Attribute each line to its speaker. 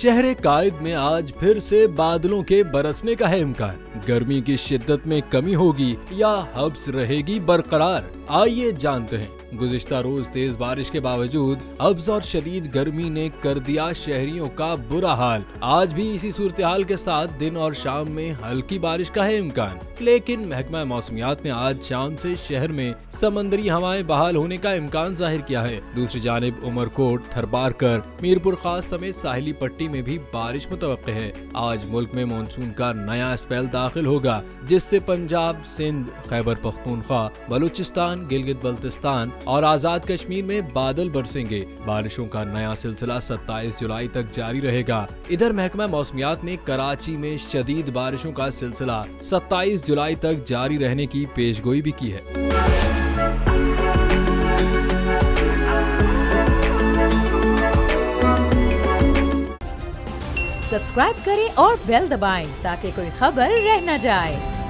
Speaker 1: शहर कायद में आज फिर से बादलों के बरसने का है इम्कान। गर्मी की शिद्दत में कमी होगी या हब्स रहेगी बरकरार, आइए जानते हैं। गुज़िश्ता रोज तेज बारिश के बावजूद हब्स और शदीद गर्मी ने कर दिया शहरियों का बुरा हाल। आज भी इसी सूरत हाल के साथ दिन और शाम में हल्की बारिश का है इम्कान, लेकिन महकमा मौसमियात ने आज शाम से शहर में समंदरी हवाएं बहाल होने का इम्कान जाहिर किया है। दूसरी जानिब उमरकोट, थरबारकर, मीरपुर खास समेत साहिली पट्टी में भी बारिश मुतवक्के है। आज मुल्क में मानसून का नया स्पेल दाखिल होगा, जिससे पंजाब, सिंध, खैबर पख्तूनख्वा, बलूचिस्तान, गिलगित बल्तिस्तान और आजाद कश्मीर में बादल बरसेंगे। बारिशों का नया सिलसिला 27 जुलाई तक जारी रहेगा। इधर महकमा मौसमियात ने कराची में शदीद बारिशों का सिलसिला 27 जुलाई तक जारी रहने की पेशगोई भी की है।
Speaker 2: सब्सक्राइब करें और बेल दबाएं ताकि कोई खबर रह न जाए।